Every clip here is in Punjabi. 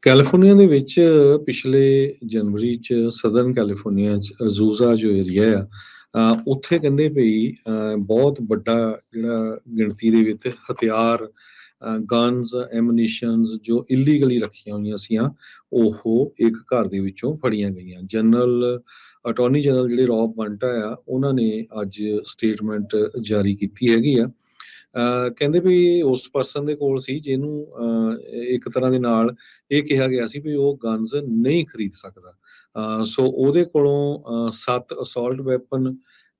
ਕੈਲੀਫੋਰਨੀਆ ਦੇ ਵਿੱਚ ਪਿਛਲੇ ਜਨਵਰੀ 'ਚ ਸਦਰਨ ਕੈਲੀਫੋਰਨੀਆ 'ਚ ਅਜ਼ੂਜ਼ਾ ਜੋ ਏਰੀਆ ਆ, ਉੱਥੇ ਕਹਿੰਦੇ ਵੀ ਬਹੁਤ ਵੱਡਾ ਜਿਹੜਾ ਗਿਣਤੀ ਦੇ ਵਿੱਚ ਹਥਿਆਰ, ਗਨਸ, ਐਮੂਨੀਸ਼ਨਸ ਜੋ ਇਲੀਗਲੀ ਰੱਖੀਆਂ ਹੋਈਆਂ ਸੀਆਂ, ਉਹ ਇੱਕ ਘਰ ਦੇ ਵਿੱਚੋਂ ਫੜੀਆਂ ਗਈਆਂ। ਅਟਾਰਨੀ ਜਨਰਲ ਜਿਹੜੇ ਰੌਬ ਬੰਟਾ ਆ, ਉਹਨਾਂ ਨੇ ਅੱਜ ਸਟੇਟਮੈਂਟ ਜਾਰੀ ਕੀਤੀ ਹੈਗੀ ਆ। ਕਹਿੰਦੇ ਵੀ ਉਸ ਪਰਸਨ ਦੇ ਕੋਲ ਸੀ ਜਿਹਨੂੰ ਇੱਕ ਤਰ੍ਹਾਂ ਦੇ ਨਾਲ ਇਹ ਕਿਹਾ ਗਿਆ ਸੀ ਵੀ ਉਹ ਗਨਜ਼ ਨਹੀਂ ਖਰੀਦ ਸਕਦਾ। ਸੋ ਉਹਦੇ ਕੋਲੋਂ 7 assault weapon,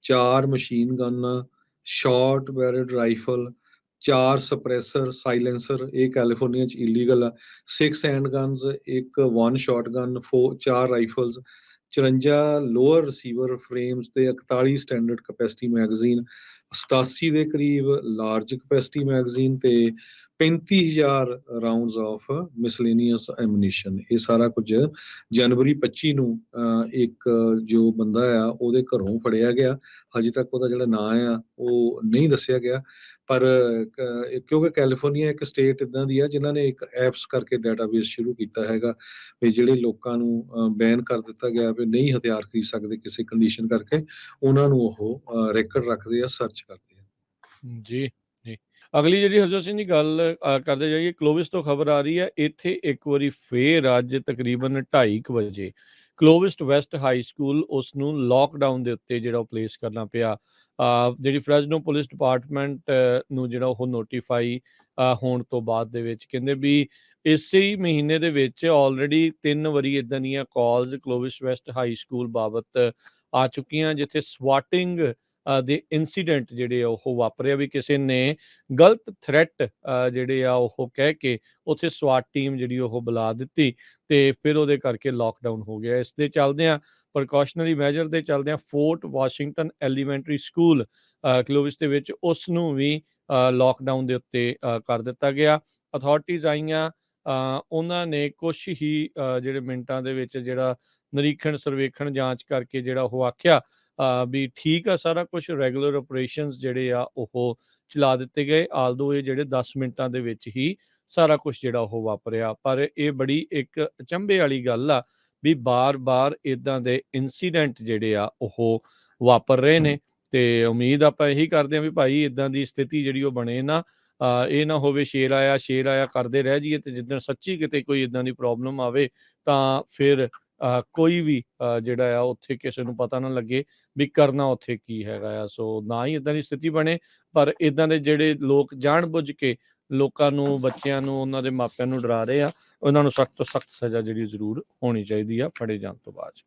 4 machine gun, short barrelled rifle, 4 suppressor silencer, ਇਹ ਕੈਲੀਫੋਰਨੀਆ 'ਚ ਇਲੀਗਲ ਆ, 6 ਹੈਂਡ ਗਨਜ਼, ਇੱਕ 1 shot gun, 4 rifles, 54 lower receiver frames ਤੇ 41 ਸਟੈਂਡਰਡ ਕਪੈਸਿਟੀ ਮੈਗਜ਼ੀਨ, 87 ਦੇ ਕਰੀਬ ਲਾਰਜ ਕਪੈਸਿਟੀ ਮੈਗਜ਼ੀਨ ਤੇ 35,000 ਰਾਉਂਡਸ ਆਫ ਮਿਸਲੇਨੀਅਸ ਐਮੂਨੀਸ਼ਨ। ਇਹ ਸਾਰਾ ਕੁਝ ਜਨਵਰੀ 25 ਨੂੰ ਇੱਕ ਜੋ ਬੰਦਾ ਆ ਉਹਦੇ ਘਰੋਂ ਫੜਿਆ ਗਿਆ। ਹਜੇ ਤੱਕ ਉਹਦਾ ਜਿਹੜਾ ਨਾਂ ਆ ਉਹ ਨਹੀਂ ਦੱਸਿਆ ਗਿਆ, ਪਰ ਕਿਉਂਕਿ ਕੈਲੀਫੋਰਨੀਆ ਇੱਕ ਸਟੇਟ ਇਦਾਂ ਦੀ ਆ ਜਿਨ੍ਹਾਂ ਨੇ ਇੱਕ ਐਪਸ ਕਰਕੇ ਡਾਟਾਬੇਸ ਸ਼ੁਰੂ ਕੀਤਾ ਹੈਗਾ ਵੀ ਜਿਹੜੇ ਲੋਕਾਂ ਨੂੰ ਬੈਨ ਕਰ ਦਿੱਤਾ ਗਿਆ ਵੀ ਨਹੀਂ ਹਥਿਆਰ ਖਰੀਦ ਸਕਦੇ ਕਿਸੇ ਕੰਡੀਸ਼ਨ ਕਰਕੇ, ਉਹਨਾਂ ਨੂੰ ਉਹ ਰੈਕਡ ਰੱਖਦੇ ਆ, ਸਰਚ ਕਰਦੇ ਆ। ਜੀ, ਜੀ। ਅਗਲੀ ਜਿਹੜੀ ਹਰਜੋਤ ਸਿੰਘ ਦੀ ਗੱਲ ਕਰਦੇ ਜਾਈਏ, ਕਲੋਵਿਸ ਤੋਂ ਖਬਰ ਆ ਰਹੀ ਹੈ ਇੱਥੇ ਇੱਕ ਵਾਰੀ ਫੇਰ ਅੱਜ ਤਕਰੀਬਨ 2:30 ਵਜੇ ਕਲੋਵਿਸਟ ਵੈਸਟ ਹਾਈ ਸਕੂਲ ਉਸ ਨੂੰ ਲੋਕਡਾਊਨ ਦੇ ਉੱਤੇ ਜਿਹੜਾ ਉਹ ਪਲੇਸ ਕਰਨਾ ਪਿਆ। ਜਿਹੜੀ ਫਰੈਜ਼ਨੋ ਪੁਲਿਸ ਡਿਪਾਰਟਮੈਂਟ ਨੂੰ ਜਿਹੜਾ ਉਹ ਨੋਟੀਫਾਈ ਹੋਣ ਤੋਂ ਬਾਅਦ ਦੇ ਵਿੱਚ ਕਹਿੰਦੇ ਵੀ ਇਸੇ ਹੀ ਮਹੀਨੇ ਦੇ ਵਿੱਚ ਆਲਰੇਡੀ 3 ਵਾਰੀ ਇੱਦਾਂ ਦੀਆਂ ਕਾਲਸ ਕਲੋਵਿਸ ਵੈਸਟ ਹਾਈ ਸਕੂਲ ਬਾਬਤ ਆ ਚੁੱਕੀਆਂ, ਜਿੱਥੇ ਸਵਾਟਿੰਗ ਦੇ ਇਨਸੀਡੈਂਟ ਜਿਹੜੇ ਆ ਉਹ ਵਾਪਰਿਆ ਵੀ ਕਿਸੇ ਨੇ ਗਲਤ ਥ੍ਰੈਟ ਜਿਹੜੇ ਆ ਉਹ ਕਹਿ ਕੇ ਉੱਥੇ ਸਵਾਟ ਟੀਮ ਜਿਹੜੀ ਉਹ ਬੁਲਾ ਦਿੱਤੀ ਤੇ ਫਿਰ ਉਹਦੇ ਕਰਕੇ ਲੋਕਡਾਊਨ ਹੋ ਗਿਆ। ਇਸ ਦੇ ਚੱਲਦਿਆਂ ਪ੍ਰੀਕਾਸ਼ਨਰੀ ਮੈਜਰ ਦੇ ਚੱਲਦਿਆਂ ਫੋਰਟ ਵਾਸ਼ਿੰਗਟਨ ਐਲੀਮੈਂਟਰੀ ਸਕੂਲ ਕਲੋਵਿਸ ਦੇ ਵਿੱਚ ਉਸ ਨੂੰ ਵੀ ਲੋਕਡਾਊਨ ਦੇ ਉੱਤੇ ਕਰ ਦਿੱਤਾ ਗਿਆ। ਅਥਾਰਟੀਜ਼ ਆਈਆਂ, ਉਹਨਾਂ ਨੇ ਕੁਛ ਹੀ ਜਿਹੜੇ ਮਿੰਟਾਂ ਦੇ ਵਿੱਚ ਜਿਹੜਾ ਨਿਰੀਖਣ ਸਰਵੇਖਣ ਜਾਂਚ ਕਰਕੇ ਜਿਹੜਾ ਉਹ ਆਖਿਆ ਵੀ ਠੀਕ ਆ, ਸਾਰਾ ਕੁਝ ਰੈਗੂਲਰ ਆਪਰੇਸ਼ਨਸ ਜਿਹੜੇ ਆ ਉਹ ਚਲਾ ਦਿੱਤੇ ਗਏ। ਆਲਦੋ ਇਹ ਜਿਹੜੇ 10 ਮਿੰਟਾਂ ਦੇ ਵਿੱਚ ਹੀ ਸਾਰਾ ਕੁਝ ਜਿਹੜਾ ਉਹ ਵਾਪਰਿਆ, ਪਰ ਇਹ ਬੜੀ ਇੱਕ ਅਚੰਭੇ ਵਾਲੀ ਗੱਲ ਆ ਵੀ ਬਾਰ-ਬਾਰ ਇਦਾਂ ਦੇ ਇਨਸੀਡੈਂਟ ਜਿਹੜੇ ਆ ਉਹ ਵਾਪਰ ਰਹੇ ਨੇ। ਤੇ ਉਮੀਦ ਆਪਾਂ ਇਹੀ ਕਰਦੇ ਹਾਂ ਵੀ ਭਾਈ ਇਦਾਂ ਦੀ ਸਥਿਤੀ ਜਿਹੜੀ ਉਹ ਬਣੇ ਨਾ, ਇਹ ਨਾ ਹੋਵੇ ਸ਼ੇਰ ਆਇਆ ਕਰਦੇ ਰਹਿ ਜਾਈਏ ਤੇ ਜਿੱਦਣ ਸੱਚੀ ਕਿਤੇ ਕੋਈ ਇਦਾਂ ਦੀ ਪ੍ਰੋਬਲਮ ਆਵੇ ਤਾਂ ਫਿਰ ਕੋਈ ਵੀ ਜਿਹੜਾ ਆ ਉੱਥੇ ਕਿਸੇ ਨੂੰ ਪਤਾ ਨਾ ਲੱਗੇ ਵੀ ਕਰਨਾ ਉੱਥੇ ਕੀ ਹੈਗਾ ਆ। ਸੋ ਨਾ ਹੀ ਇਦਾਂ ਦੀ ਸਥਿਤੀ ਬਣੇ, ਪਰ ਇਦਾਂ ਦੇ ਜਿਹੜੇ ਲੋਕ ਜਾਣ ਬੁੱਝ ਕੇ ਲੋਕਾਂ ਨੂੰ, ਬੱਚਿਆਂ ਨੂੰ, ਉਹਨਾਂ ਦੇ ਮਾਪਿਆਂ ਨੂੰ ਡਰਾ ਰਹੇ ਆ, ਉਹਨਾਂ ਨੂੰ ਸਖਤ ਤੋਂ ਸਖਤ ਸਜ਼ਾ ਜਿਹੜੀ ਜ਼ਰੂਰ ਹੋਣੀ ਚਾਹੀਦੀ ਆ ਫੜੇ ਜਾਣ ਤੋਂ ਬਾਅਦ।